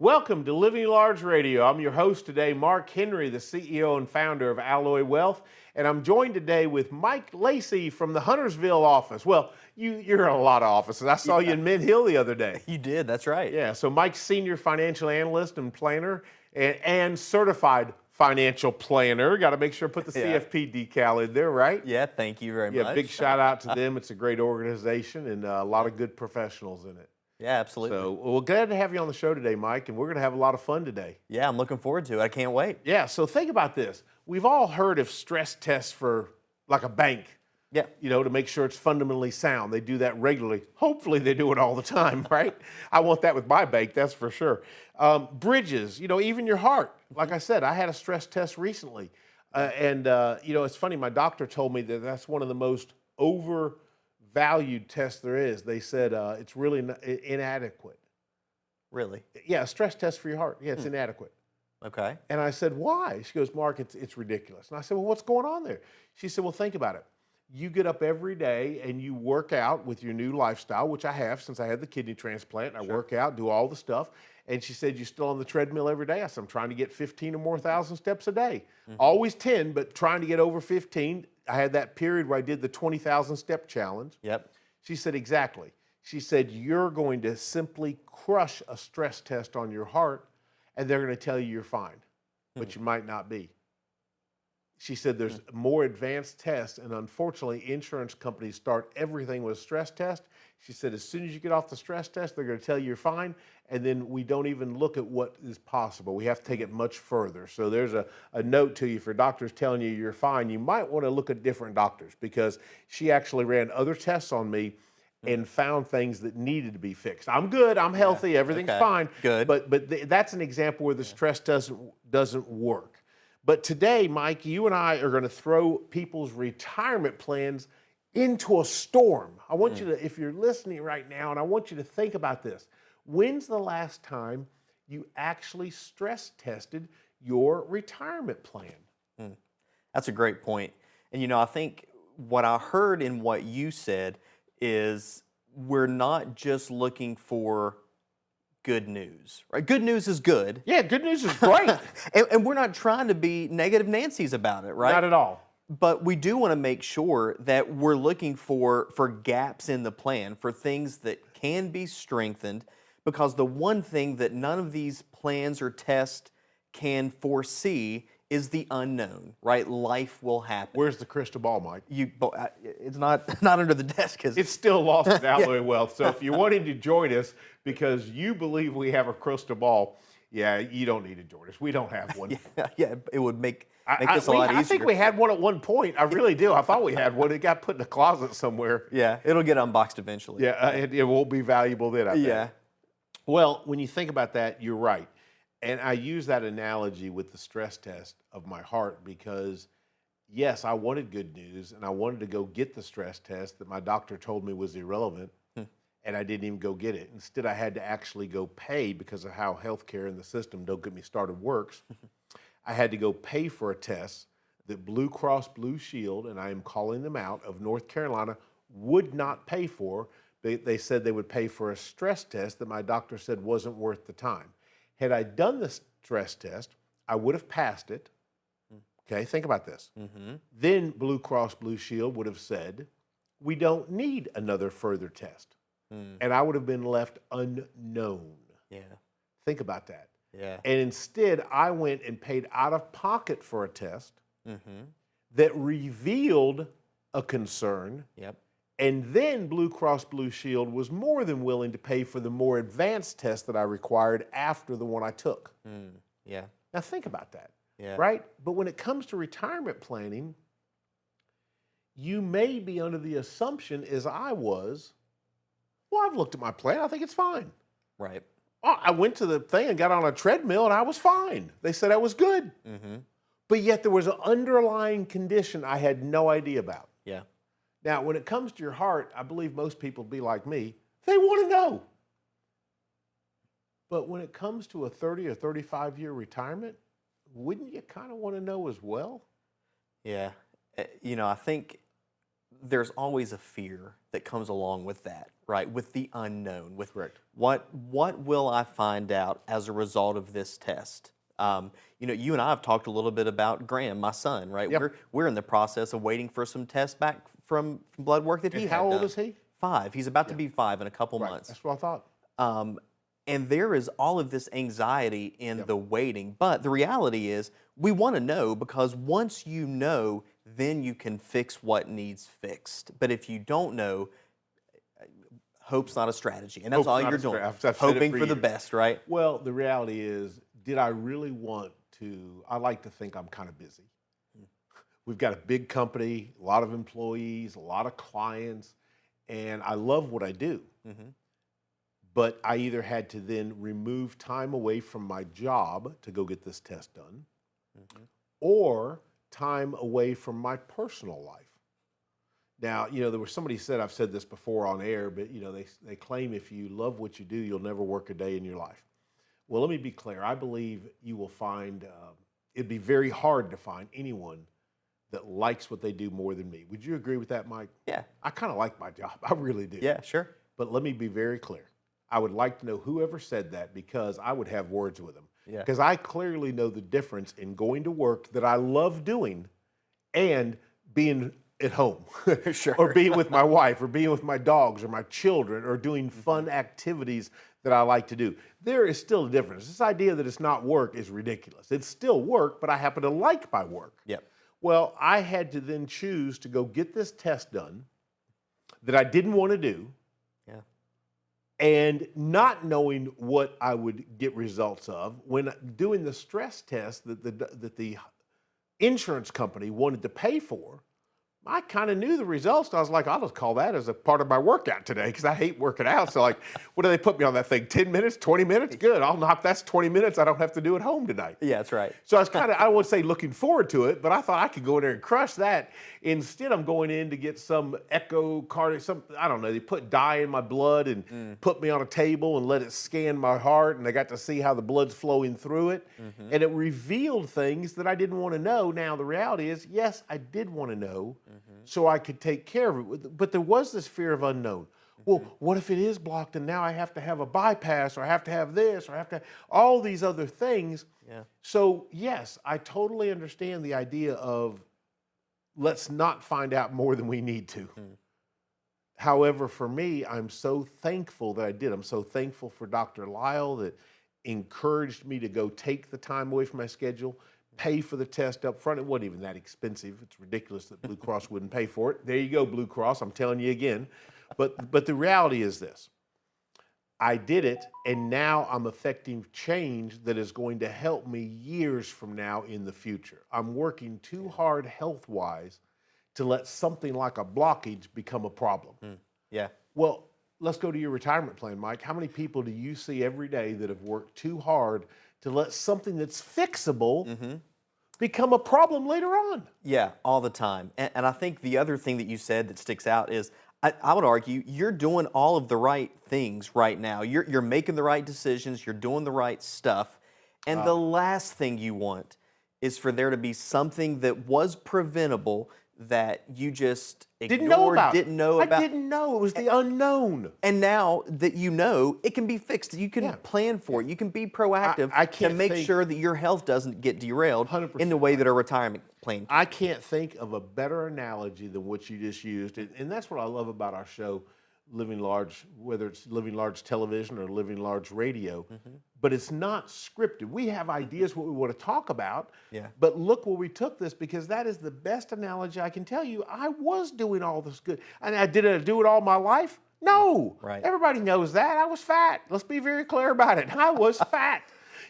Welcome to Living Large Radio. I'm your host today, Mark Henry, the CEO and founder of Alloy Wealth, and I'm joined today with Mike Lacy from the Huntersville office. Well, you're in a lot of offices. I saw you in Mint Hill the other day. You did, that's right. Yeah, so Mike's senior financial analyst and planner and certified financial planner. Got to make sure to put the CFP decal in there, right? Yeah, thank you very much. Yeah, big shout out to them. It's a great organization and a lot of good professionals in it. Yeah, absolutely. So we're glad to have you on the show today, Mike, and we're going to have a lot of fun today. Yeah, I'm looking forward to it. I can't wait. Yeah, so think about this. We've all heard of stress tests for like a bank, Yeah. to make sure it's fundamentally sound. They do that regularly. Hopefully they do it all the time, right? I want that with my bank, that's for sure. Bridges, even your heart. Like I said, I had a stress test recently. It's funny, my doctor told me that that's one of the most overvalued tests there is. They said it's really inadequate. Really? Yeah, a stress test for your heart. Yeah, it's inadequate. Okay. And I said, why? She goes, Mark, it's ridiculous. And I said, well, what's going on there? She said, well, think about it. You get up every day and you work out with your new lifestyle, which I have since I had the kidney transplant. I work out, do all the stuff. And she said, you still on the treadmill every day? I said, I'm trying to get 15 or more thousand steps a day. Always 10, but trying to get over 15. I had that period where I did the 20,000 step challenge. Yep. She said, exactly. She said, you're going to simply crush a stress test on your heart, and they're going to tell you you're fine, but you might not be. She said there's more advanced tests, and unfortunately, insurance companies start everything with a stress test. She said as soon as you get off the stress test, they're going to tell you you're fine, and then we don't even look at what is possible. We have to take it much further. So there's a note to you for doctors telling you you're fine. You might want to look at different doctors, because she actually ran other tests on me and found things that needed to be fixed. I'm good, I'm healthy, everything's fine. Good. But that's an example where the stress doesn't work. But today, Mike, you and I are going to throw people's retirement plans into a storm. I want you to, if you're listening right now, and I want you to think about this. When's the last time you actually stress tested your retirement plan? That's a great point. And I think what I heard in what you said is we're not just looking for good news, right? Good news is good. Yeah, good news is great. and we're not trying to be negative Nancy's about it, right? Not at all. But we do want to make sure that we're looking for gaps in the plan, for things that can be strengthened, because the one thing that none of these plans or tests can foresee is the unknown, right? Life will happen. Where's the crystal ball, Mike? It's not under the desk. It's still lost at Alloy Wealth. So if you're wanting to join us because you believe we have a crystal ball, yeah, you don't need to join us. We don't have one. Yeah, it would make this a lot easier. I think we had one at one point. I really do. I thought we had one. It got put in a closet somewhere. Yeah, it'll get unboxed eventually. Yeah, it won't be valuable then, I think. Yeah. Well, when you think about that, you're right. And I use that analogy with the stress test of my heart because, yes, I wanted good news, and I wanted to go get the stress test that my doctor told me was irrelevant, and I didn't even go get it. Instead, I had to actually go pay because of how healthcare in the system, don't get me started, works. I had to go pay for a test that Blue Cross Blue Shield, and I am calling them out, of North Carolina, would not pay for. They said they would pay for a stress test that my doctor said wasn't worth the time. Had I done the stress test, I would have passed it. Okay, think about this. Then Blue Cross Blue Shield would have said, we don't need another further test. And I would have been left unknown. Yeah. Think about that. Yeah. And instead, I went and paid out of pocket for a test that revealed a concern. Yep. And then Blue Cross Blue Shield was more than willing to pay for the more advanced test that I required after the one I took. Yeah. Now think about that, Yeah. right? But when it comes to retirement planning, you may be under the assumption, as I was, well, I've looked at my plan, I think it's fine. Right. Oh, I went to the thing and got on a treadmill and I was fine. They said I was good. But yet there was an underlying condition I had no idea about. Yeah. Now, when it comes to your heart, I believe most people be like me. They want to know. But when it comes to a 30 or 35-year retirement, wouldn't you kind of want to know as well? Yeah. I think there's always a fear that comes along with that, right? With the unknown, with Correct. what will I find out as a result of this test? You and I have talked a little bit about Graham, my son, right? Yep. We're in the process of waiting for some tests back from blood work that And he how had old done. is he? 5. He's about to be 5 in a couple Right. months. That's what I thought. Um, and there is all of this anxiety in Yep. the waiting. But the reality is, we want to know, because once you know, then you can fix what needs fixed. But if you don't know, hope's not a strategy. And that's Hope's all not you're a doing. I've said it Hoping for for the years. best, right? Well, the reality is, did I really want to? I like to think I'm kind of busy. We've got a big company, a lot of employees, a lot of clients, and I love what I do. Mhm. But I either had to then remove time away from my job to go get this test done, Mhm. or time away from my personal life. Now, there was somebody said, I've said this before on air, but they claim if you love what you do, you'll never work a day in your life. Well, let me be clear. I believe you will find it'd be very hard to find anyone that likes what they do more than me. Would you agree with that, Mike? Yeah. I kind of like my job. I really do. Yeah, sure. But let me be very clear. I would like to know whoever said that, because I would have words with them. Yeah. Because I clearly know the difference in going to work that I love doing and being at home Sure. or being with my wife or being with my dogs or my children or doing fun activities that I like to do. There is still a difference. This idea that it's not work is ridiculous. It's still work, but I happen to like my work. Yep. Well, I had to then choose to go get this test done that I didn't want to do, Yeah. and not knowing what I would get results of. When doing the stress test that the insurance company wanted to pay for, I kind of knew the results. And I was like, I'll just call that as a part of my workout today, because I hate working out. So, like, what do they put me on that thing? 10 minutes, 20 minutes? Good. That's 20 minutes I don't have to do at home tonight. Yeah, that's right. So I was I won't say looking forward to it, but I thought I could go in there and crush that. Instead, I'm going in to get some echocardiogram, I don't know, they put dye in my blood and put me on a table and let it scan my heart, and I got to see how the blood's flowing through it. And it revealed things that I didn't want to know. Now, the reality is, yes, I did want to know so I could take care of it. But there was this fear of unknown. Well, what if it is blocked and now I have to have a bypass, or I have to have this, or I have to have all these other things? Yeah. So, yes, I totally understand the idea of let's not find out more than we need to. However, for me, I'm so thankful that I did. I'm so thankful for Dr. Lyle that encouraged me to go take the time away from my schedule, pay for the test up front. It wasn't even that expensive. It's ridiculous that Blue Cross wouldn't pay for it. There you go, Blue Cross. I'm telling you again. But the reality is this. I did it, and now I'm affecting change that is going to help me years from now in the future. I'm working too hard health-wise to let something like a blockage become a problem. Yeah. Well, let's go to your retirement plan, Mike. How many people do you see every day that have worked too hard to let something that's fixable become a problem later on? Yeah, all the time. And I think the other thing that you said that sticks out is, I would argue you're doing all of the right things right now. You're making the right decisions. You're doing the right stuff. And the last thing you want is for there to be something that was preventable that you just ignored, didn't know about. I didn't know. It was the unknown. And now that you know, it can be fixed. You can plan for it. You can be proactive I to can't make think- sure that your health doesn't get derailed 100% in the way that a retirement plan can. I can't think of a better analogy than what you just used. And that's what I love about our show, Living Large, whether it's Living Large Television or Living Large Radio. But it's not scripted. We have ideas what we want to talk about. Yeah. But look where we took this, because that is the best analogy I can tell you. I was doing all this good. And I didn't do it all my life? No. Right. Everybody knows that. I was fat. Let's be very clear about it. I was fat.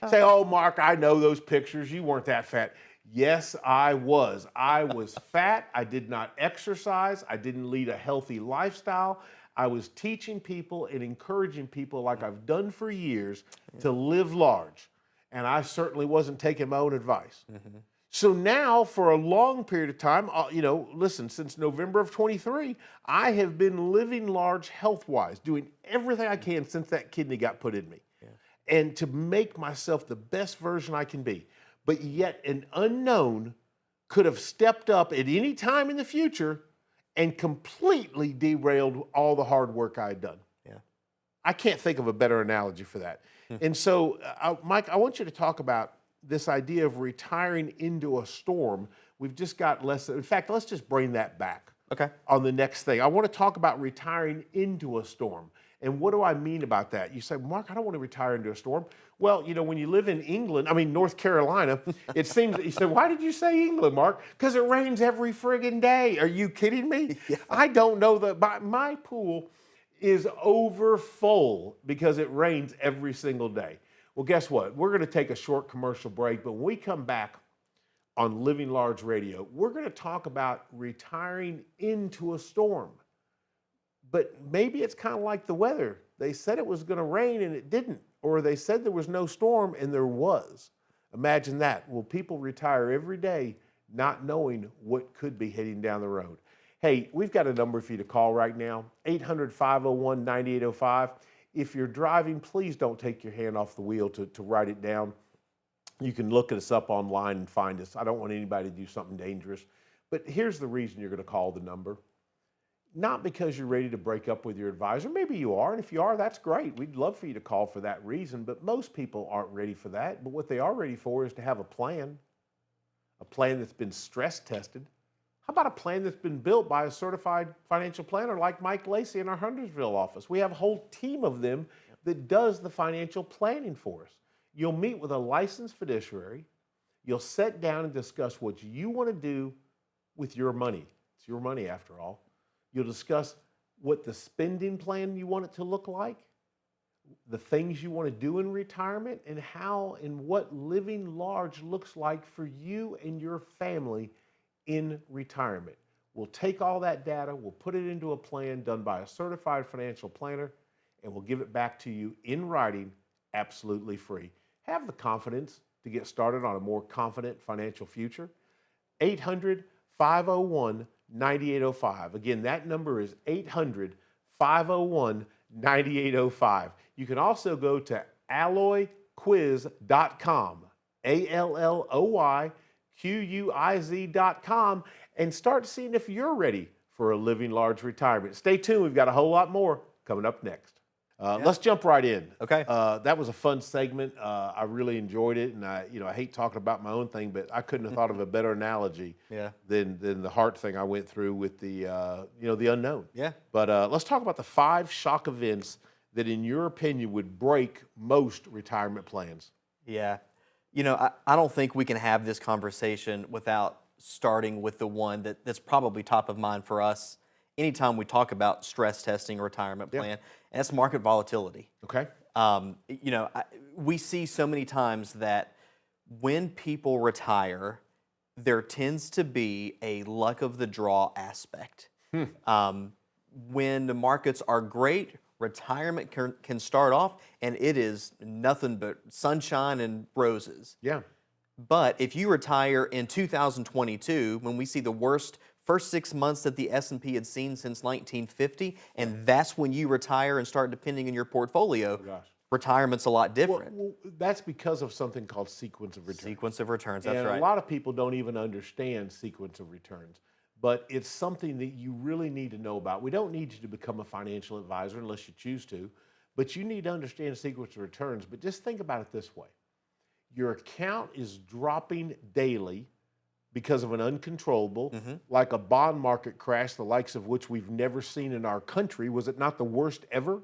Say, oh, Mark, I know those pictures. You weren't that fat. Yes, I was. I was fat. I did not exercise. I didn't lead a healthy lifestyle. I was teaching people and encouraging people, like I've done for years, to live large. And I certainly wasn't taking my own advice. So now, for a long period of time, listen, since November of 23, I have been living large health-wise, doing everything I can since that kidney got put in me. And to make myself the best version I can be. But yet an unknown could have stepped up at any time in the future and completely derailed all the hard work I had done. Yeah. I can't think of a better analogy for that. And so, Mike, I want you to talk about this idea of retiring into a storm. We've just got less. In fact, let's just bring that back Okay. on the next thing. I want to talk about retiring into a storm. And what do I mean about that? You say, Mark, I don't want to retire into a storm. Well, you know, when you live in England, I mean, North Carolina, it seems that you say, why did you say England, Mark? Because it rains every friggin' day. Are you kidding me? Yeah. I don't know that my pool is over full because it rains every single day. Well, guess what? We're going to take a short commercial break, but when we come back on Living Large Radio, we're going to talk about retiring into a storm. But maybe it's kind of like the weather. They said it was going to rain and it didn't, or they said there was no storm and there was. Imagine that. Will people retire every day not knowing what could be heading down the road? Hey, we've got a number for you to call right now, 800-501-9805. If you're driving, please don't take your hand off the wheel to write it down. You can look us up online and find us. I don't want anybody to do something dangerous. But here's the reason you're going to call the number. Not because you're ready to break up with your advisor. Maybe you are, and if you are, that's great. We'd love for you to call for that reason, but most people aren't ready for that. But what they are ready for is to have a plan that's been stress tested. How about a plan that's been built by a certified financial planner like Mike Lacy in our Huntersville office? We have a whole team of them that does the financial planning for us. You'll meet with a licensed fiduciary. You'll sit down and discuss what you want to do with your money. It's your money after all. You'll discuss what the spending plan you want it to look like, the things you want to do in retirement, and how and what living large looks like for you and your family in retirement. We'll take all that data, we'll put it into a plan done by a certified financial planner, and we'll give it back to you in writing, absolutely free. Have the confidence to get started on a more confident financial future. 800-501-9805. Again, that number is 800-501-9805. You can also go to alloyquiz.com, ALLOYQUIZ.com, and start seeing if you're ready for a living large retirement. Stay tuned. We've got a whole lot more coming up next. Let's jump right in. Okay. That was a fun segment. I really enjoyed it, and I hate talking about my own thing, but I couldn't have thought of a better analogy than the heart thing I went through with the the unknown. Yeah. But let's talk about the 5 shock events that, in your opinion, would break most retirement plans. Yeah. You know, I don't think we can have this conversation without starting with the one that's probably top of mind for us anytime we talk about stress testing a retirement plan, and that's market volatility. Okay. We see so many times that when people retire, there tends to be a luck of the draw aspect. When the markets are great, retirement can start off and it is nothing but sunshine and roses. Yeah. But if you retire in 2022, when we see the worst first 6 months that the S&P had seen since 1950, and that's when you retire and start depending on your portfolio, retirement's a lot different. Well, that's because of something called sequence of returns. Sequence of returns, that's and right. A lot of people don't even understand sequence of returns, but it's something that you really need to know about. We don't need you to become a financial advisor unless you choose to, but you need to understand sequence of returns. But just think about it this way. Your account is dropping daily because of an uncontrollable, like a bond market crash, the likes of which we've never seen in our country. Was it not the worst ever?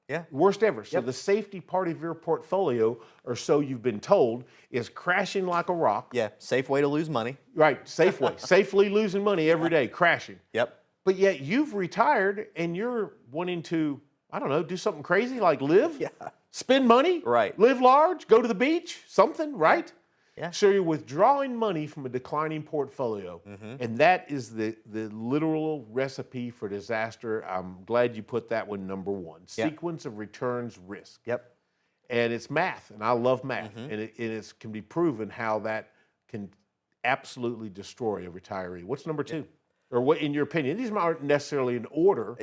Yeah. Worst ever. So the safety part of your portfolio, or so you've been told, is crashing like a rock. Yeah, safe way to lose money. Right, safe way. Safely losing money every day, crashing. Yep. But yet you've retired and you're wanting to, I don't know, do something crazy like live? Yeah. Spend money? Right. Live large? Go to the beach? Something, right? Yeah. So you're withdrawing money from a declining portfolio, and that is the literal recipe for disaster. I'm glad you put that one number one. Sequence of returns risk. Yep. And it's math, and I love math, and it can be proven how that can absolutely destroy a retiree. What's number 2? Or what, in your opinion? These aren't necessarily in order,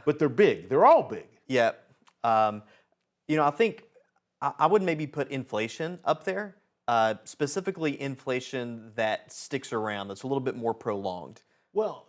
but they're big. They're all big. Yeah. I think I would maybe put inflation up there. Specifically inflation that sticks around, that's a little bit more prolonged. Well,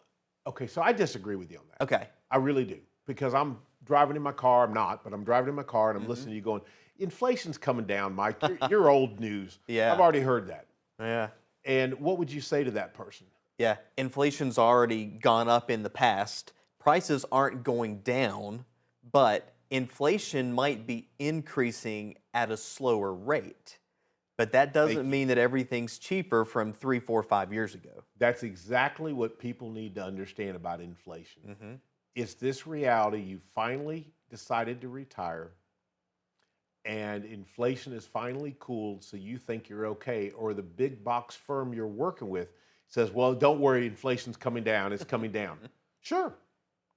Okay, so I disagree with you on that. Okay. I really do. Because I'm driving in my car. I'm not, but I'm driving in my car and I'm listening to you going, inflation's coming down, Mike. You're old news. I've Yeah. already heard that. Yeah. And what would you say to that person? Yeah. Inflation's already gone up in the past. Prices aren't going down, but inflation might be increasing at a slower rate. But that Thank doesn't you. mean that everything's cheaper from 3, 4, 5 years ago. That's exactly what people need to understand about inflation. It's this reality: you finally decided to retire and inflation is finally cooled, so you think you're okay, or the big box firm you're working with says, well, don't worry, inflation's coming down, it's coming down. Sure,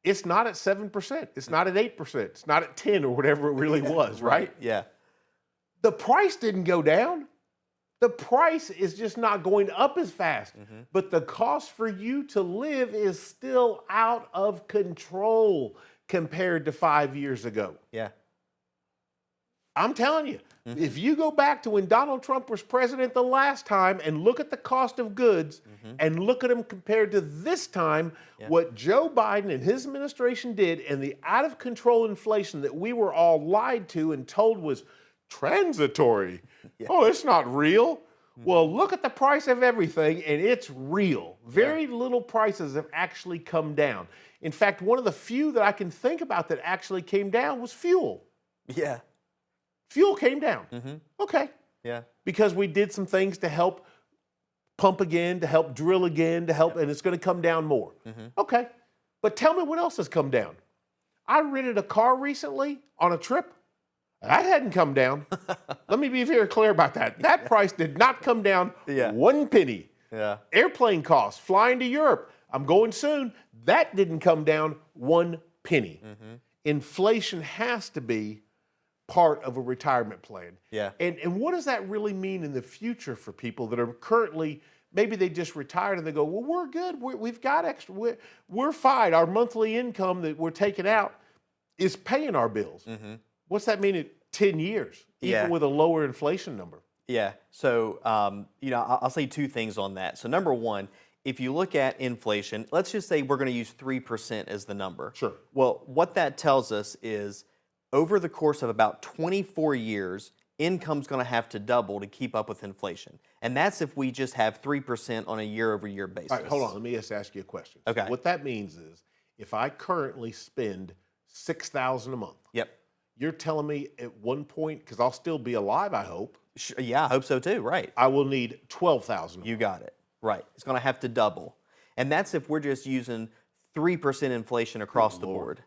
it's not at 7%, it's not at 8%, it's not at 10 or whatever it really was, right? Yeah. The price didn't go down. The price is just not going up as fast. But the cost for you to live is still out of control compared to 5 years ago. Yeah. I'm telling you, if you go back to when Donald Trump was president the last time and look at the cost of goods and look at them compared to this time, what Joe Biden and his administration did and the out of control inflation that we were all lied to and told was transitory. Oh, it's not real. Well, look at the price of everything and it's real. Very little prices have actually come down. In fact, one of the few that I can think about that actually came down was fuel. Yeah. Fuel came down. Okay. Yeah. Because we did some things to help pump again, to help drill again, to help, and it's going to come down more. Okay. But tell me what else has come down. I rented a car recently on a trip. That hadn't come down. Let me be very clear about that. That price did not come down 1 penny. Yeah. Airplane costs, flying to Europe. I'm going soon. That didn't come down 1 penny. Inflation has to be part of a retirement plan. Yeah. And what does that really mean in the future for people that are currently, maybe they just retired and they go, well, we're good. We've got extra. We're fine. Our monthly income that we're taking out is paying our bills. What's that mean in 10 years, even with a lower inflation number? Yeah. So, I'll say two things on that. So, number one, if you look at inflation, let's just say we're going to use 3% as the number. Sure. Well, what that tells us is over the course of about 24 years, income's going to have to double to keep up with inflation. And that's if we just have 3% on a year-over-year basis. All right, hold on. Let me just ask you a question. Okay. So what that means is if I currently spend $6,000 a month, you're telling me at one point, because I'll still be alive, I hope. Yeah, I hope so too, right. I will need $12,000. You got it, right. It's going to have to double. And that's if we're just using 3% inflation across the board.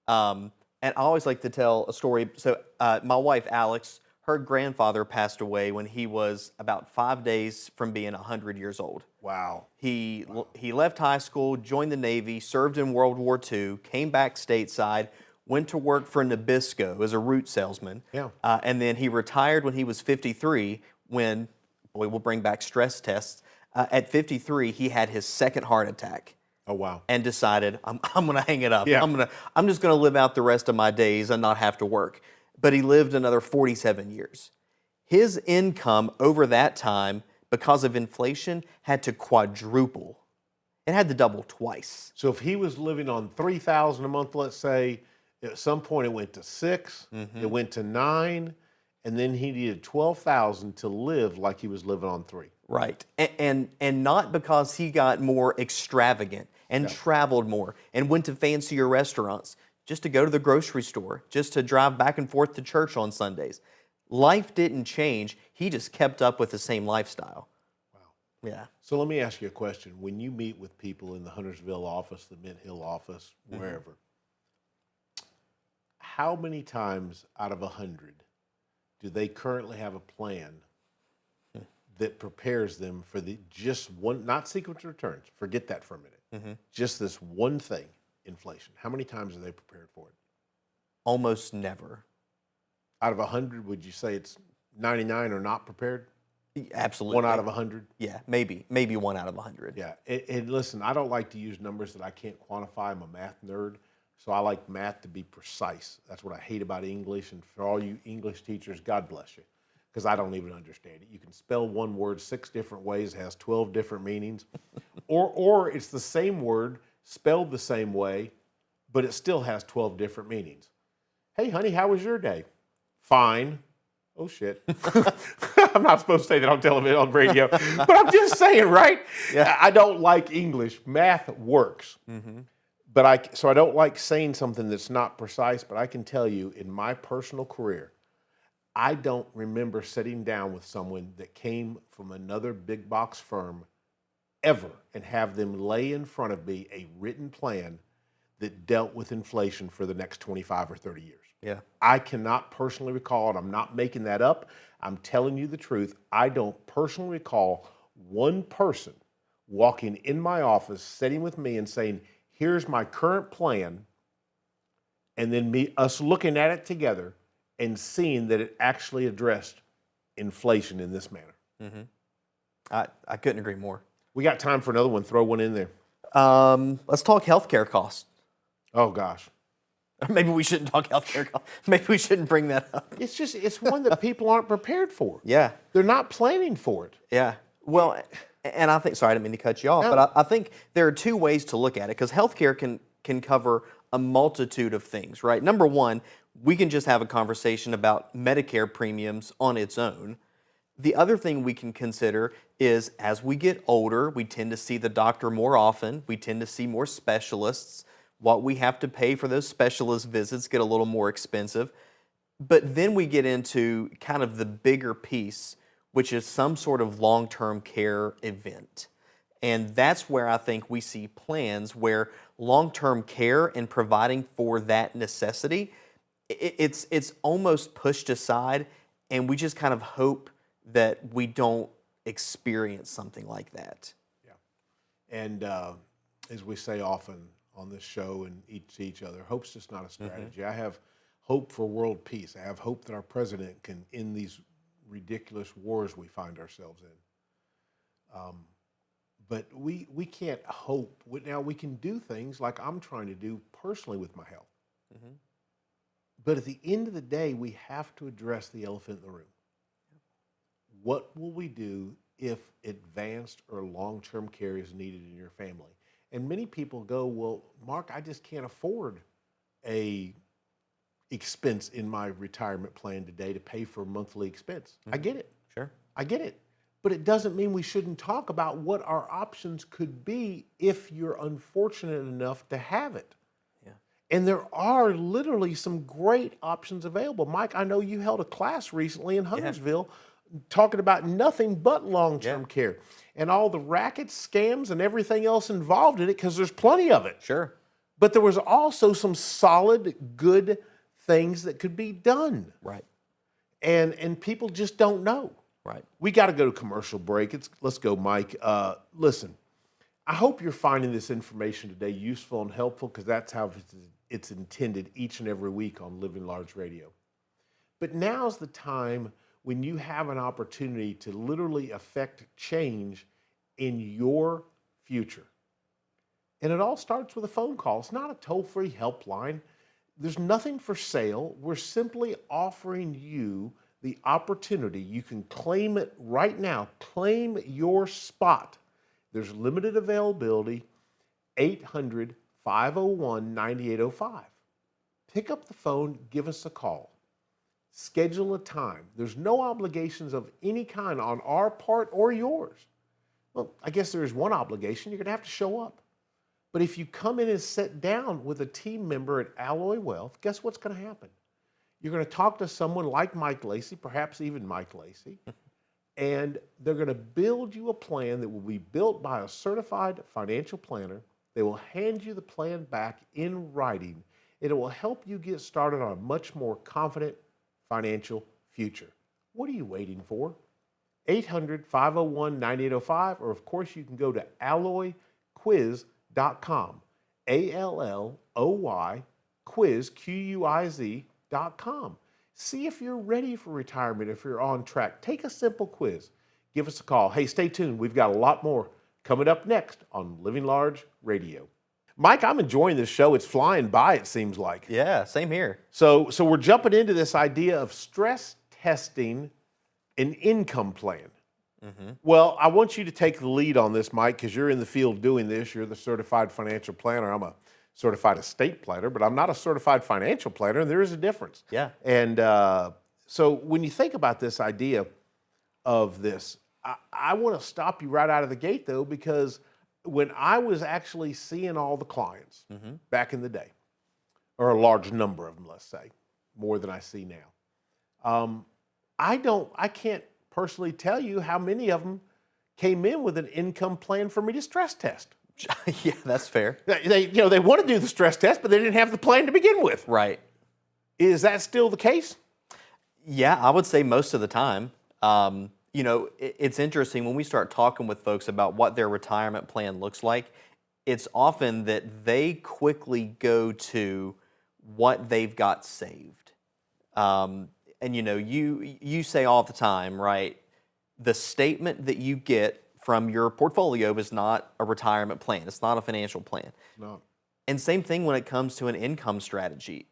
And I always like to tell a story. So my wife, Alex, her grandfather passed away when he was about 5 days from being 100 years old. Wow. He left high school, joined the Navy, served in World War II, came back stateside, went to work for Nabisco as a route salesman. Yeah. And then he retired when he was 53 when, boy, we'll bring back stress tests. At 53, he had his second heart attack. Oh, wow. And decided, I'm going to hang it up. Yeah. I'm just going to live out the rest of my days and not have to work. But he lived another 47 years. His income over that time, because of inflation, had to quadruple. It had to double twice. So if he was living on $3,000 a month, let's say, at some point it went to 6, it went to 9, and then he needed 12,000 to live like he was living on 3. Right. And not because he got more extravagant and traveled more and went to fancier restaurants, just to go to the grocery store, just to drive back and forth to church on Sundays. Life didn't change. He just kept up with the same lifestyle. Wow. Yeah. So let me ask you a question. When you meet with people in the Huntersville office, the Mint Hill office, wherever, how many times out of 100 do they currently have a plan that prepares them for the just one, not sequence returns, forget that for a minute, just this one thing, inflation? How many times are they prepared for it? Almost never. Out of 100, would you say it's 99 are not prepared? Absolutely. 1 out of 100? Yeah, maybe 1 out of 100. Yeah, and listen, I don't like to use numbers that I can't quantify. I'm a math nerd, so I like math to be precise. That's what I hate about English, and for all you English teachers, God bless you, because I don't even understand it. You can spell one word 6 different ways, has 12 different meanings, or it's the same word spelled the same way, but it still has 12 different meanings. Hey, honey, how was your day? Fine. Oh, shit. I'm not supposed to say that on television, on radio, but I'm just saying, right? Yeah. I don't like English. Math works. But so I don't like saying something that's not precise, but I can tell you in my personal career, I don't remember sitting down with someone that came from another big box firm ever and have them lay in front of me a written plan that dealt with inflation for the next 25 or 30 years. Yeah. I cannot personally recall it. I'm not making that up. I'm telling you the truth. I don't personally recall one person walking in my office, sitting with me and saying, here's my current plan, and then us looking at it together and seeing that it actually addressed inflation in this manner. I couldn't agree more. We got time for another one. Throw one in there. Let's talk healthcare costs. Oh, gosh. Maybe we shouldn't talk healthcare costs. Maybe we shouldn't bring that up. It's one that people aren't prepared for. Yeah. They're not planning for it. Yeah. Well, and I think, sorry, I didn't mean to cut you off, No. but I think there are two ways to look at it, because healthcare can cover a multitude of things, right? Number one, we can just have a conversation about Medicare premiums on its own. The other thing we can consider is as we get older, we tend to see the doctor more often, we tend to see more specialists. What we have to pay for those specialist visits get a little more expensive. But then we get into kind of the bigger piece, which is some sort of long-term care event. And that's where I think we see plans where long-term care and providing for that necessity, it's almost pushed aside, and we just kind of hope that we don't experience something like that. Yeah. And as we say often on this show and to each other, hope's just not a strategy. I have hope for world peace. I have hope that our president can end these ridiculous wars we find ourselves in. But we can't hope. Now, we can do things like I'm trying to do personally with my health. But at the end of the day, we have to address the elephant in the room. What will we do if advanced or long-term care is needed in your family? And many people go, well, Mark, I just can't afford a expense in my retirement plan today to pay for monthly expense. I get it. Sure. I get it. But it doesn't mean we shouldn't talk about what our options could be if you're unfortunate enough to have it. Yeah. And there are literally some great options available. Mike, I know you held a class recently in Huntersville talking about nothing but long-term care and all the rackets, scams, and everything else involved in it, because there's plenty of it. Sure. But there was also some solid, good things that could be done. Right. And people just don't know. Right. We got to go to commercial break. Let's go, Mike. Listen, I hope you're finding this information today useful and helpful, because that's how it's intended each and every week on Living Large Radio. But now's the time when you have an opportunity to literally affect change in your future. And it all starts with a phone call. It's not a toll-free helpline. There's nothing for sale. We're simply offering you the opportunity. You can claim it right now. Claim your spot. There's limited availability. 800-501-9805. Pick up the phone, give us a call. Schedule a time. There's no obligations of any kind on our part or yours. Well, I guess there is one obligation. You're going to have to show up. But if you come in and sit down with a team member at Alloy Wealth, guess what's going to happen? You're going to talk to someone like Mike Lacy, perhaps even Mike Lacy, and they're going to build you a plan that will be built by a certified financial planner. They will hand you the plan back in writing, and it will help you get started on a much more confident financial future. What are you waiting for? 800-501-9805, or of course you can go to alloyquiz.com, ALLOY quiz, QUIZ.com. See if you're ready for retirement, if you're on track. Take a simple quiz. Give us a call. Hey, stay tuned. We've got a lot more coming up next on Living Large Radio. Mike, I'm enjoying this show. It's flying by, it seems like. Yeah, same here. So we're jumping into this idea of stress testing an income plan. Well, I want you to take the lead on this, Mike, because you're in the field doing this. You're the certified financial planner. I'm a certified estate planner, but I'm not a certified financial planner, and there is a difference. Yeah. And so when you think about this idea of this, I want to stop you right out of the gate, though, because when I was actually seeing all the clients back in the day, or a large number of them, let's say, more than I see now, I can't personally tell you how many of them came in with an income plan for me to stress test. Yeah, that's fair. They want to do the stress test, but they didn't have the plan to begin with. Right. Is that still the case? Yeah, I would say most of the time. It's interesting when we start talking with folks about what their retirement plan looks like, it's often that they quickly go to what they've got saved. You say all the time, right? The statement that you get from your portfolio is not a retirement plan. It's not a financial plan. No. And same thing when it comes to an income strategy.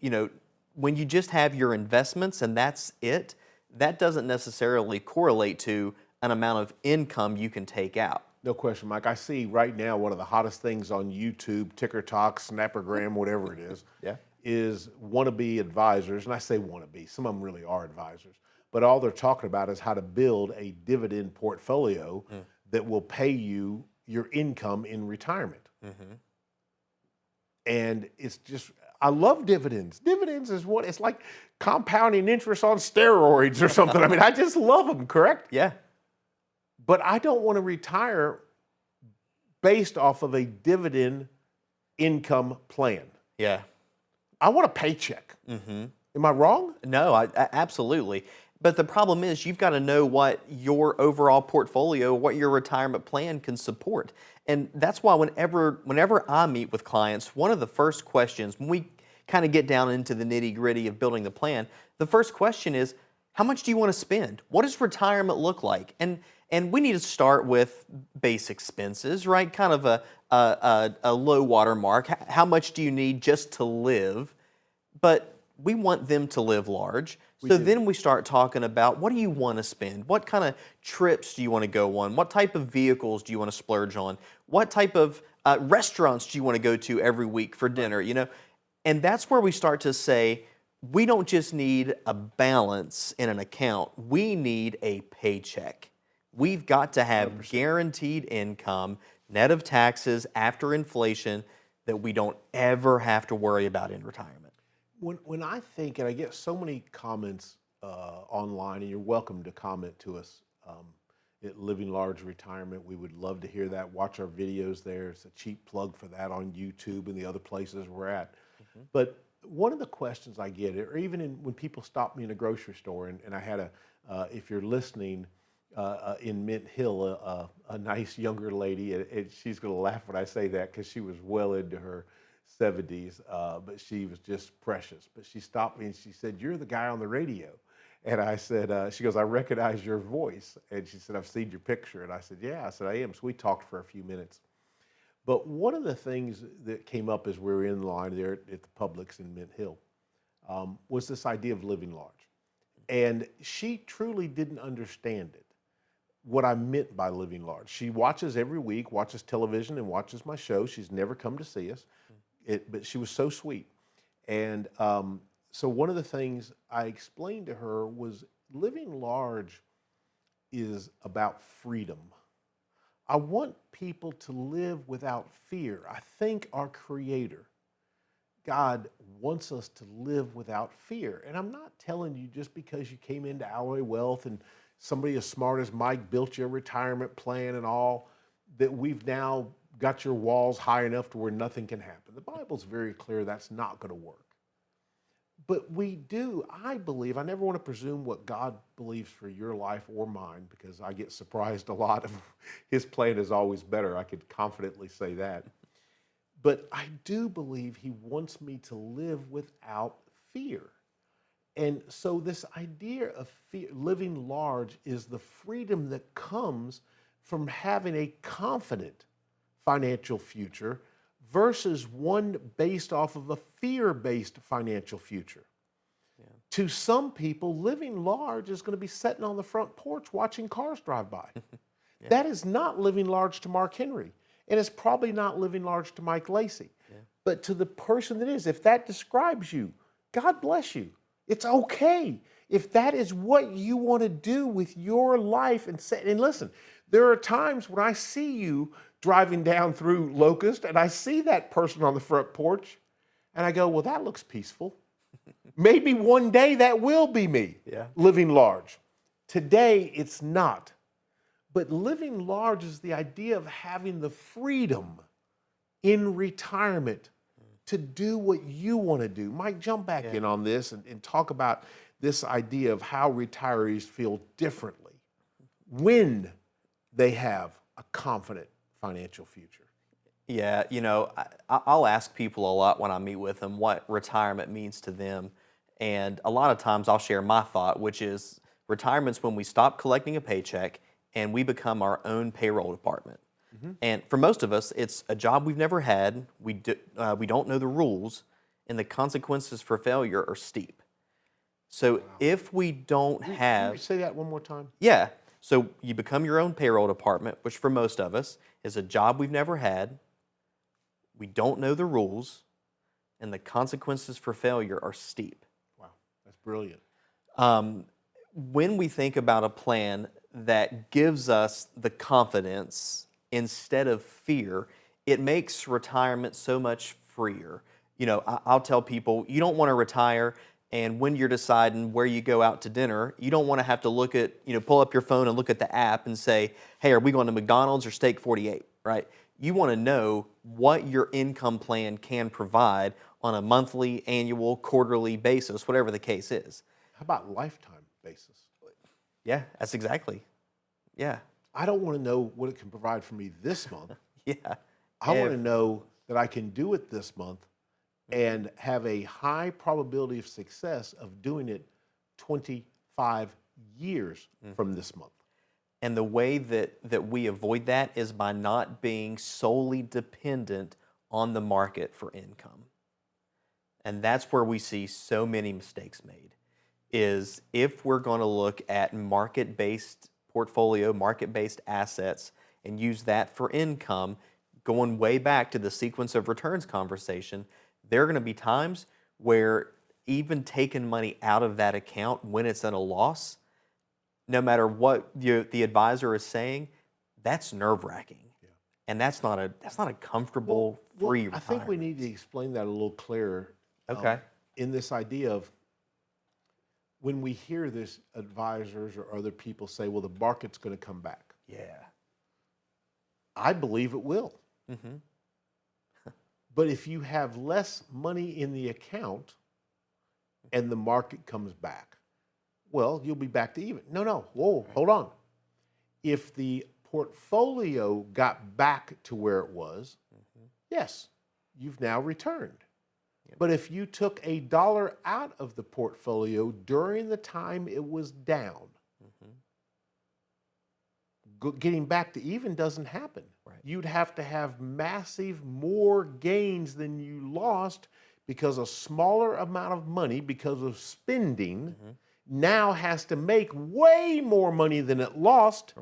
When you just have your investments and that's it, that doesn't necessarily correlate to an amount of income you can take out. No question, Mike. I see right now one of the hottest things on YouTube, Ticker Talk, Snappergram, whatever it is, Yeah. is wannabe advisors. And I say wannabe, some of them really are advisors. But all they're talking about is how to build a dividend portfolio that will pay you your income in retirement. And it's just, I love dividends. Dividends is what, it's like compounding interest on steroids or something. I mean, I just love them, correct? Yeah. But I don't want to retire based off of a dividend income plan. Yeah. I want a paycheck. Am I wrong? No, absolutely. But the problem is you've got to know what your overall portfolio, what your retirement plan can support. And that's why whenever I meet with clients, one of the first questions, when we kind of get down into the nitty-gritty of building the plan, the first question is, how much do you want to spend? What does retirement look like? And we need to start with base expenses, right? Kind of a low water mark. How much do you need just to live? But we want them to live large. So then we start talking about, what do you want to spend? What kind of trips do you want to go on? What type of vehicles do you want to splurge on? What type of restaurants do you want to go to every week for dinner? And that's where we start to say, we don't just need a balance in an account. We need a paycheck. We've got to have 100%. Guaranteed income, net of taxes, after inflation, that we don't ever have to worry about in retirement. When I think, and I get so many comments online, and you're welcome to comment to us at Living Large Retirement. We would love to hear that. Watch our videos there. It's a cheap plug for that on YouTube and the other places we're at. But one of the questions I get, or even when people stop me in a grocery store, and I had if you're listening, in Mint Hill, a nice younger lady, and she's going to laugh when I say that because she was well into her 70s, but she was just precious. But she stopped me and she said, "You're the guy on the radio." And I said, she goes, "I recognize your voice." And she said, "I've seen your picture." And I said, "Yeah." I said, "I am." So we talked for a few minutes. But one of the things that came up as we were in line there at the Publix in Mint Hill was this idea of living large. And she truly didn't understand it, what I meant by living large. She watches every week, watches television and watches my show. She's never come to see us, but she was so sweet. And so one of the things I explained to her was living large is about freedom. I want people to live without fear. I think our Creator, God, wants us to live without fear. And I'm not telling you just because you came into Alloy Wealth and somebody as smart as Mike built your retirement plan and all, that we've now got your walls high enough to where nothing can happen. The Bible's very clear that's not going to work. But we do, I believe, I never want to presume what God believes for your life or mine, because I get surprised a lot. His plan is always better. I could confidently say that. But I do believe He wants me to live without fear. And so this idea of fear, living large, is the freedom that comes from having a confident financial future versus one based off of a fear-based financial future. Yeah. To some people, living large is going to be sitting on the front porch watching cars drive by. Yeah. That is not living large to Mark Henry. And it's probably not living large to Mike Lacy. Yeah. But to the person that is, if that describes you, God bless you. It's okay. If that is what you want to do with your life, and listen, there are times when I see you driving down through Locust and I see that person on the front porch and I go, well, that looks peaceful. Maybe one day that will be me living large. Today, it's not. But living large is the idea of having the freedom in retirement to do what you want to do. Mike, jump back in on this and talk about this idea of how retirees feel differently when they have a confident financial future. Yeah, I'll ask people a lot when I meet with them what retirement means to them. And a lot of times I'll share my thought, which is retirement's when we stop collecting a paycheck and we become our own payroll department. And for most of us, it's a job we've never had, we don't know the rules, and the consequences for failure are steep. So if we don't Can have... you say that one more time? Yeah. So you become your own payroll department, which for most of us is a job we've never had, we don't know the rules, and the consequences for failure are steep. Wow, that's brilliant. When we think about a plan that gives us the confidence instead of fear, it makes retirement so much freer. I'll tell people, you don't want to retire, and when you're deciding where you go out to dinner, you don't want to have to look at, pull up your phone and look at the app and say, hey, are we going to McDonald's or Steak 48, right? You want to know what your income plan can provide on a monthly, annual, quarterly basis, whatever the case is. How about lifetime basis? Yeah, that's exactly. Yeah. I don't want to know what it can provide for me this month. Yeah. I want to know that I can do it this month and have a high probability of success of doing it 25 years from this month. And the way that we avoid that is by not being solely dependent on the market for income. And that's where we see so many mistakes made, is if we're going to look at market-based portfolio, market-based assets, and use that for income, going way back to the sequence of returns conversation, there are going to be times where even taking money out of that account when it's at a loss, no matter what the advisor is saying, that's nerve-wracking. Yeah. And that's not a comfortable, free retirement. I think we need to explain that a little clearer. Okay. In this idea of when we hear this, advisors or other people say, well, the market's going to come back. Yeah. I believe it will. Mm-hmm. But if you have less money in the account and the market comes back, well, you'll be back to even. No, whoa, hold on. If the portfolio got back to where it was, yes, you've now returned. Yep. But if you took $1 out of the portfolio during the time it was down, getting back to even doesn't happen. Right. You'd have to have massive more gains than you lost because a smaller amount of money, because of spending, now has to make way more money than it lost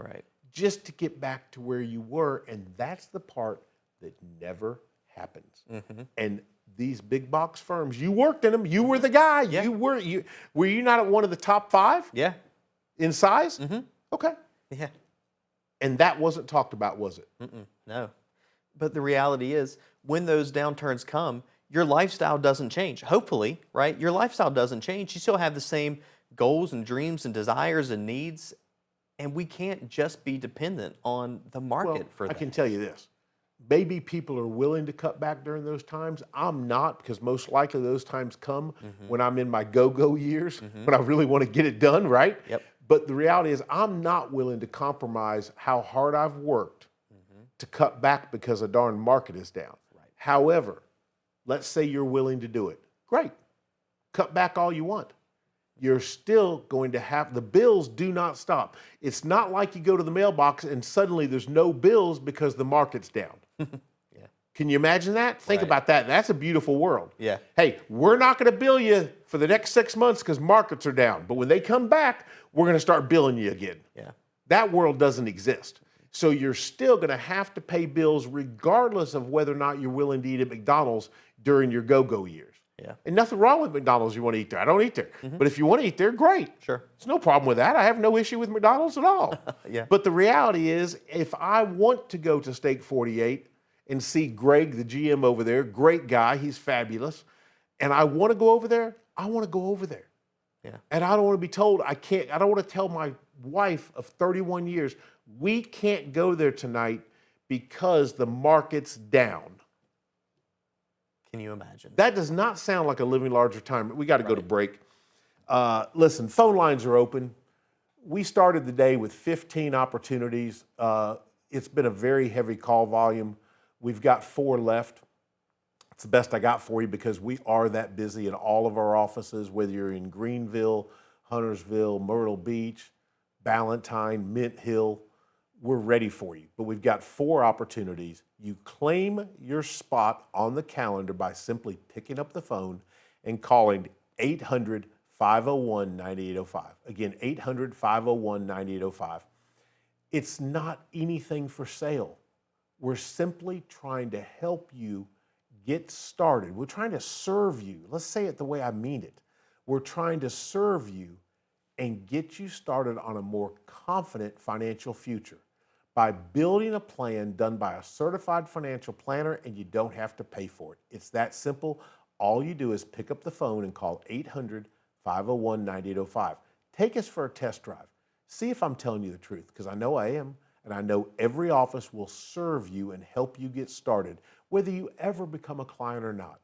just to get back to where you were. And that's the part that never happens. And these big box firms, you worked in them, you were the guy. Yeah. Were you not at one of the top 5? Yeah. In size? Okay. Yeah. And that wasn't talked about, was it? No. But the reality is, when those downturns come, your lifestyle doesn't change. Hopefully, right? Your lifestyle doesn't change. You still have the same goals and dreams and desires and needs, and we can't just be dependent on the market for that. I can tell you this. Maybe people are willing to cut back during those times. I'm not, because most likely those times come when I'm in my go-go years, when I really want to get it done, right? Yep. But the reality is I'm not willing to compromise how hard I've worked to cut back because a darn market is down. Right. However, let's say you're willing to do it. Great. Cut back all you want. You're still going to have, the bills do not stop. It's not like you go to the mailbox and suddenly there's no bills because the market's down. Can you imagine that? Think Right. about that. That's a beautiful world. Yeah. Hey, we're not going to bill you for the next 6 months because markets are down. But when they come back, we're going to start billing you again. Yeah. That world doesn't exist. So you're still going to have to pay bills regardless of whether or not you're willing to eat at McDonald's during your go-go years. Yeah. And nothing wrong with McDonald's you want to eat there. I don't eat there. But if you want to eat there, great. Sure. There's no problem with that. I have no issue with McDonald's at all. Yeah. But the reality is, if I want to go to Steak 48 and see Greg, the GM over there, great guy, he's fabulous, and I want to go over there, I want to go over there. Yeah. And I don't want to be told I can't. I don't want to tell my wife of 31 years, we can't go there tonight because the market's down. Can you imagine? That does not sound like a living large retirement. We got to go to break. Listen, phone lines are open. We started the day with 15 opportunities. It's been a very heavy call volume. We've got 4 left. It's the best I got for you because we are that busy in all of our offices, whether you're in Greenville, Huntersville, Myrtle Beach, Ballantyne, Mint Hill. We're ready for you. But we've got 4 opportunities. You claim your spot on the calendar by simply picking up the phone and calling 800-501-9805. Again, 800-501-9805. It's not anything for sale. We're simply trying to help you get started. We're trying to serve you. Let's say it the way I mean it. We're trying to serve you and get you started on a more confident financial future by building a plan done by a certified financial planner, and you don't have to pay for it. It's that simple. All you do is pick up the phone and call 800-501-9805. Take us for a test drive. See if I'm telling you the truth, because I know I am, and I know every office will serve you and help you get started, whether you ever become a client or not.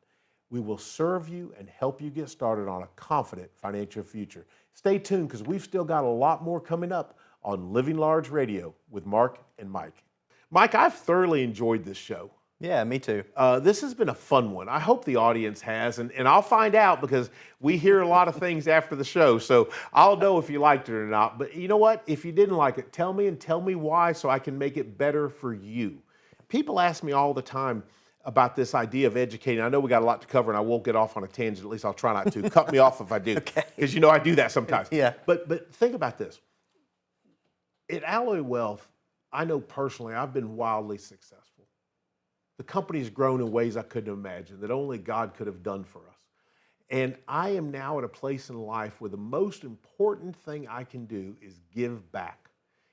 We will serve you and help you get started on a confident financial future. Stay tuned, because we've still got a lot more coming up on Living Large Radio with Mark and Mike. Mike, I've thoroughly enjoyed this show. Yeah, me too. This has been a fun one. I hope the audience has, and I'll find out because we hear a lot of things after the show, so I'll know if you liked it or not. But you know what? If you didn't like it, tell me and tell me why so I can make it better for you. People ask me all the time about this idea of educating. I know we got a lot to cover, and I won't get off on a tangent. At least I'll try not to. Cut me off if I do, because you know I do that sometimes. Yeah. But think about this. At Alloy Wealth, I know personally I've been wildly successful. The company's grown in ways I couldn't imagine that only God could have done for us. And I am now at a place in life where the most important thing I can do is give back.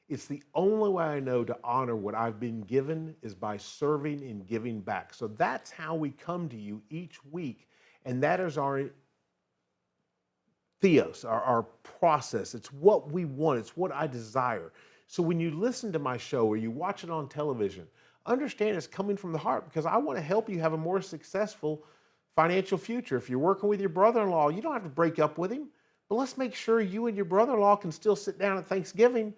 It's the only way I know to honor what I've been given is by serving and giving back. So that's how we come to you each week. And that is our theos, our process. It's what we want. It's what I desire. So when you listen to my show or you watch it on television, understand it's coming from the heart, because I want to help you have a more successful financial future. If you're working with your brother-in-law, you don't have to break up with him, but let's make sure you and your brother-in-law can still sit down at Thanksgiving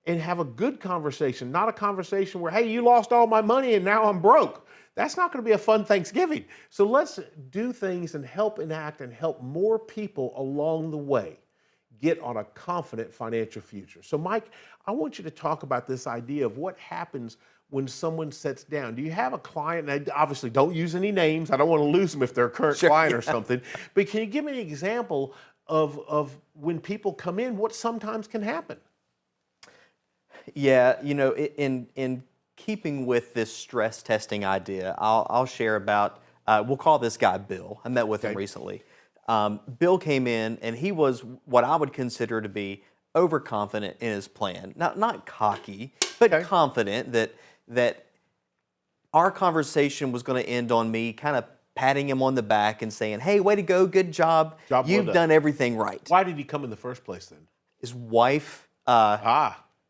and have a good conversation, not a conversation where, hey, you lost all my money and now I'm broke. That's not going to be a fun Thanksgiving. So let's do things and help enact and help more people along the way get on a confident financial future. So Mike, I want you to talk about this idea of what happens when someone sits down. Do you have a client, and obviously don't use any names, I don't want to lose them if they're a current client or something, but can you give me an example of when people come in, what sometimes can happen? Yeah, you know, in keeping with this stress testing idea, I'll share about, we'll call this guy Bill. I met with him recently. Bill came in, and he was what I would consider to be overconfident in his plan. Not cocky, but confident that our conversation was going to end on me kind of patting him on the back and saying, hey, way to go, good job. You've done everything right. Why did he come in the first place then? His wife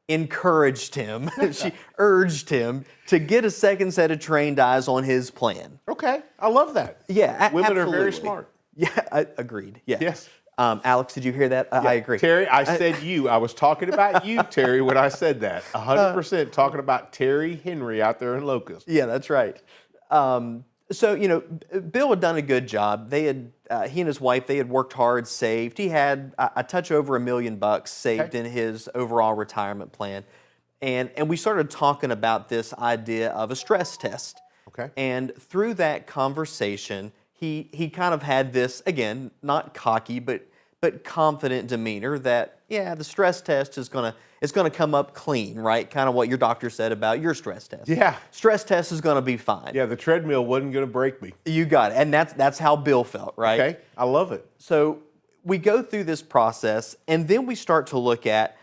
encouraged him. She urged him to get a second set of trained eyes on his plan. Okay, I love that. Yeah, women absolutely. are very smart. Yeah, I agreed. Yeah. Yes. Alex, did you hear that? I agree. Terry, I said you. I was talking about you, Terry, when I said that. 100% talking about Terry Henry out there in Locust. Yeah, that's right. So, you know, Bill had done a good job. They had, he and his wife, they had worked hard, saved. He had a touch over $1 million saved in his overall retirement plan. And we started talking about this idea of a stress test. Okay. And through that conversation, he kind of had this, again, not cocky, but confident demeanor that, yeah, the stress test is gonna come up clean, right? Kind of what your doctor said about your stress test. Yeah. Stress test is gonna be fine. Yeah, the treadmill wasn't going to break me. You got it. And that's how Bill felt, right? Okay. I love it. So we go through this process, and then we start to look at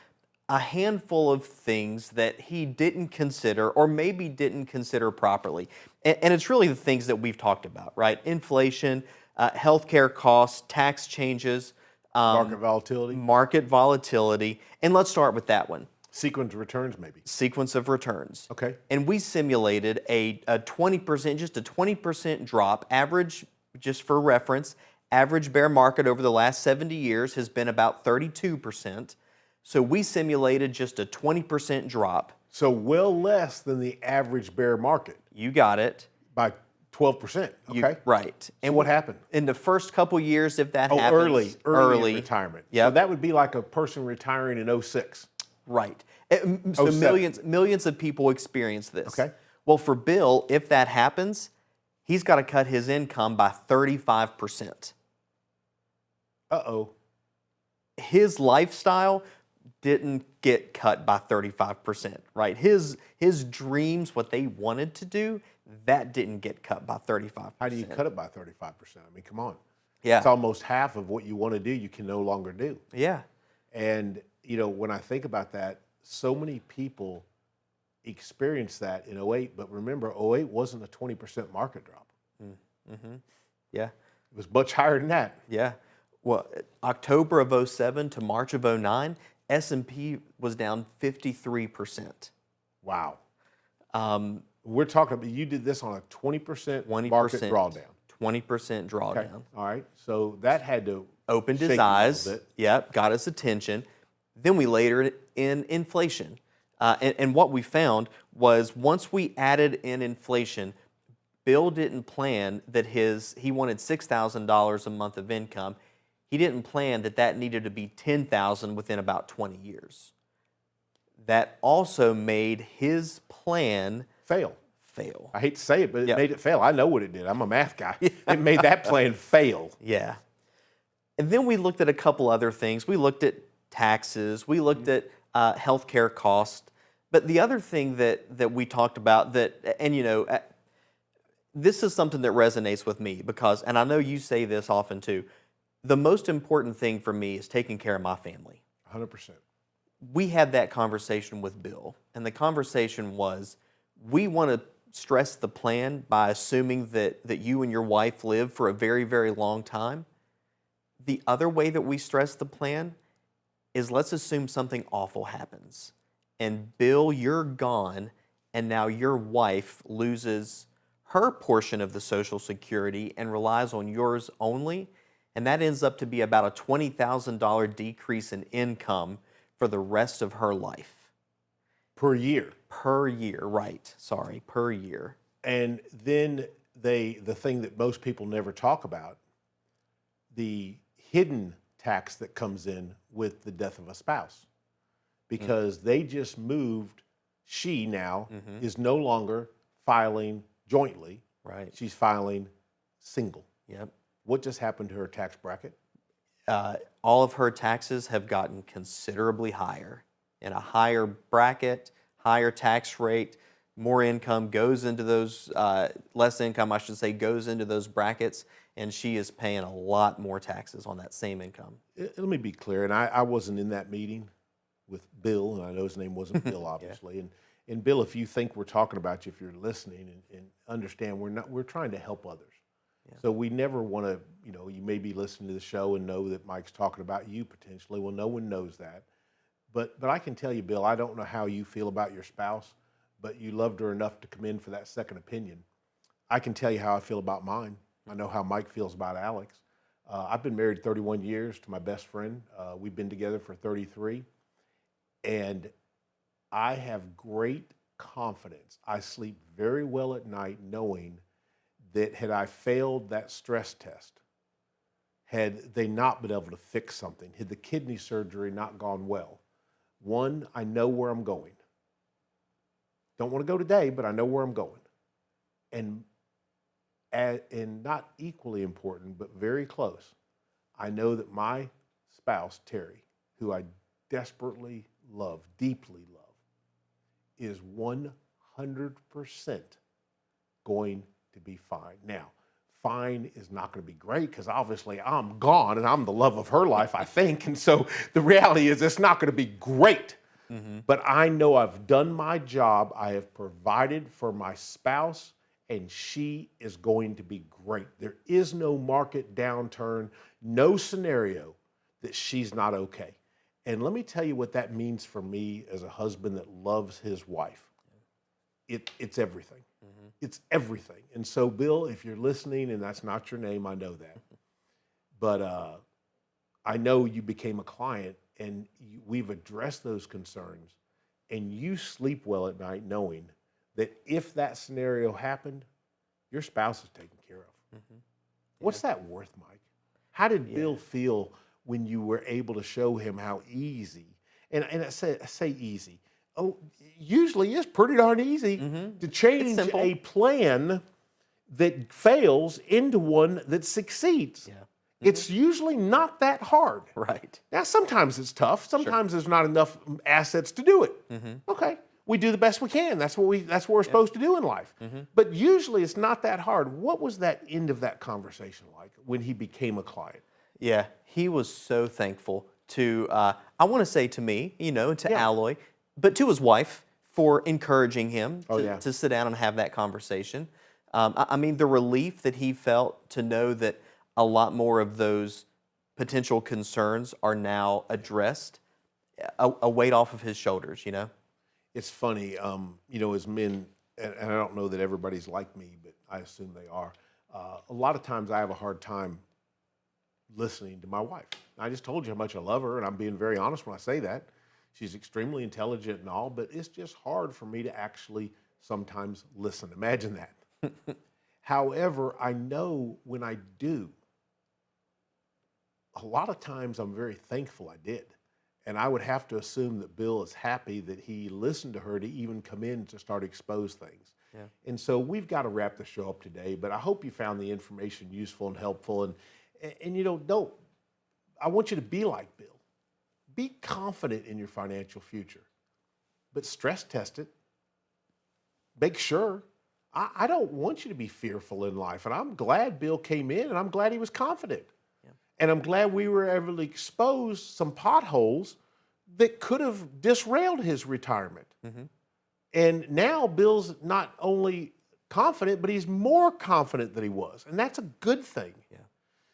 a handful of things that he didn't consider or maybe didn't consider properly. And it's really the things that we've talked about, right? Inflation, healthcare costs, tax changes, Market volatility, market volatility. And let's start with that one. sequence returns, maybe. Sequence of returns. Okay. And we simulated a 20%, just a 20% drop, average, just for reference, average bear market over the last 70 years has been about 32%. So we simulated just a 20% drop. So well less than the average bear market You got it. by 12%. Okay. Right. And what happened? In the first couple years, if that Oh, happens, early in retirement. Yep. So that would be like a person retiring in '06. Right. So 07. millions of people experience this. Okay. Well, for Bill, if that happens, he's got to cut his income by 35%. Uh-oh. His lifestyle didn't get cut by 35%, right? His dreams, what they wanted to do, that didn't get cut by 35%. How do you cut it by 35%? I mean, come on. Yeah. It's almost half of what you want to do you can no longer do. Yeah. And, when I think about that, so many people experienced that in '08, but remember, '08 wasn't a 20% market drop. Yeah. It was much higher than that. Yeah. Well, October of '07 to March of '09, S&P was down 53%. Wow. We're talking about, you did this on a 20% 20%. market drawdown. 20% drawdown. Okay. All right. So that had to Opened shake his you a little eyes. bit. Yep, got his attention. Then we layered in inflation. And what we found was once we added in inflation, Bill didn't plan that he wanted $6,000 a month of income. He didn't plan that needed to be $10,000 within about 20 years. That also made his plan Fail. fail. I hate to say it, but it Yep. made it fail. I know what it did. I'm a math guy. It made that plan fail. Yeah. And then we looked at a couple other things. We looked at taxes. We looked at healthcare costs. But the other thing that we talked about this is something that resonates with me because, and I know you say this often too, the most important thing for me is taking care of my family. 100%. We had that conversation with Bill, and the conversation was, we want to stress the plan by assuming that you and your wife live for a very, very long time. The other way that we stress the plan is, let's assume something awful happens. And Bill, you're gone, and now your wife loses her portion of the Social Security and relies on yours only. And that ends up to be about a $20,000 decrease in income for the rest of her life. Per year. Per year, right. Sorry, per year. And then the thing that most people never talk about, the hidden tax that comes in with the death of a spouse. Because they just moved, she now is no longer filing jointly. Right. She's filing single. Yep. What just happened to her tax bracket? All of her taxes have gotten considerably higher. In a higher bracket, higher tax rate, more income goes into those, less income, I should say, goes into those brackets, and she is paying a lot more taxes on that same income. Let me be clear, and I wasn't in that meeting with Bill, and I know his name wasn't Bill, obviously. And Bill, if you think we're talking about you, if you're listening and understand, we're trying to help others. Yeah. So we never want to, you may be listening to the show and know that Mike's talking about you potentially. Well, no one knows that. But I can tell you, Bill, I don't know how you feel about your spouse, but you loved her enough to come in for that second opinion. I can tell you how I feel about mine. I know how Mike feels about Alex. I've been married 31 years to my best friend. We've been together for 33. And I have great confidence. I sleep very well at night knowing that had I failed that stress test, had they not been able to fix something, had the kidney surgery not gone well, one, I know where I'm going. Don't want to go today, but I know where I'm going. And and not equally important, but very close, I know that my spouse, Terry, who I desperately love, deeply love, is 100% going to be fine. Now, fine is not going to be great because obviously I'm gone and I'm the love of her life, I think. And so the reality is it's not going to be great. But I know I've done my job. I have provided for my spouse, and she is going to be great. There is no market downturn, no scenario that she's not okay. And let me tell you what that means for me as a husband that loves his wife. It's everything. It's everything. And so, Bill, if you're listening, and that's not your name, I know that. But I know you became a client, and we've addressed those concerns, and you sleep well at night knowing that if that scenario happened, your spouse is taken care of. What's that worth, Mike? How did Bill feel when you were able to show him how easy, and I say easy, oh, usually it's pretty darn easy to change simple. a plan that fails into one that succeeds. Yeah. It's usually not that hard. Right. Now, sometimes it's tough. Sometimes there's not enough assets to do it. Okay, we do the best we can. That's what we're supposed to do in life. But usually it's not that hard. What was that end of that conversation like when he became a client? Yeah, he was so thankful to, I want to say to me, to Alloy, but to his wife for encouraging him to sit down and have that conversation. I mean, the relief that he felt to know that a lot more of those potential concerns are now addressed, a weight off of his shoulders, It's funny, as men, and I don't know that everybody's like me, but I assume they are. A lot of times I have a hard time listening to my wife. I just told you how much I love her, and I'm being very honest when I say that. She's extremely intelligent and all, but it's just hard for me to actually sometimes listen. Imagine that. However, I know when I do, a lot of times I'm very thankful I did. And I would have to assume that Bill is happy that he listened to her to even come in to start expose things. Yeah. And so we've got to wrap the show up today, but I hope you found the information useful and helpful. And don't, I want you to be like Bill. Be confident in your financial future, but stress test it. Make sure. I don't want you to be fearful in life. And I'm glad Bill came in, and I'm glad he was confident. And I'm glad we were able to expose some potholes that could have disrailed his retirement. And now Bill's not only confident, but he's more confident than he was. And that's a good thing.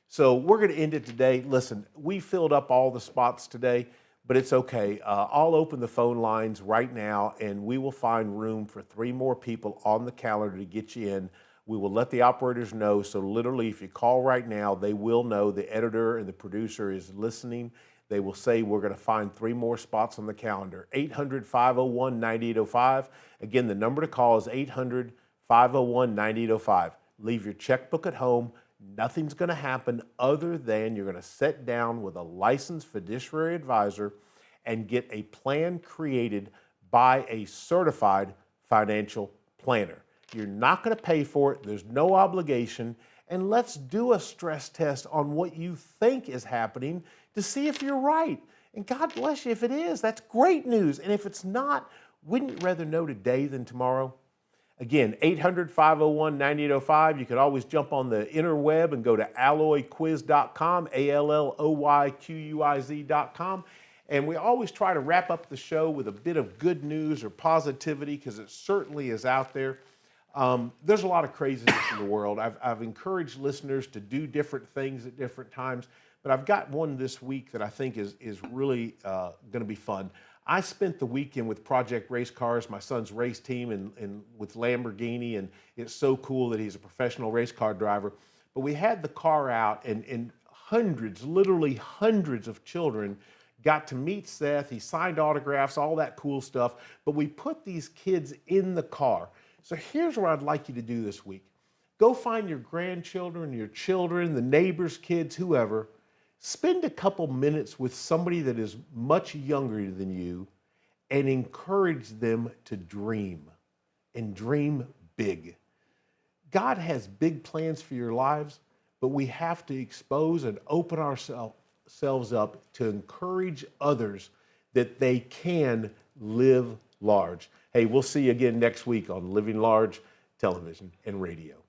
So we're going to end it today. Listen, we filled up all the spots today, but it's okay. I'll open the phone lines right now, and we will find room for 3 more people on the calendar to get you in. We will let the operators know. So literally, if you call right now, they will know. The editor and the producer is listening. They will say we're going to find 3 more spots on the calendar. 800-501-9805. Again, the number to call is 800-501-9805. Leave your checkbook at home. Nothing's going to happen other than you're going to sit down with a licensed fiduciary advisor and get a plan created by a certified financial planner. You're not going to pay for it. There's no obligation. And let's do a stress test on what you think is happening to see if you're right. And God bless you if it is. That's great news. And if it's not, wouldn't you rather know today than tomorrow? Again, 800-501-9805. You can always jump on the interweb and go to alloyquiz.com, ALLOYQUIZ.com. And we always try to wrap up the show with a bit of good news or positivity because it certainly is out there. There's a lot of craziness in the world. I've encouraged listeners to do different things at different times, but I've got one this week that I think is really going to be fun. I spent the weekend with Project Race Cars, my son's race team, and with Lamborghini, and it's so cool that he's a professional race car driver. But we had the car out, and hundreds, literally hundreds of children got to meet Seth. He signed autographs, all that cool stuff. But we put these kids in the car. So here's what I'd like you to do this week. Go find your grandchildren, your children, the neighbors' kids, whoever. Spend a couple minutes with somebody that is much younger than you and encourage them to dream and dream big. God has big plans for your lives, but we have to expose and open ourselves up to encourage others that they can live large. Hey, we'll see you again next week on Living Large Television and Radio.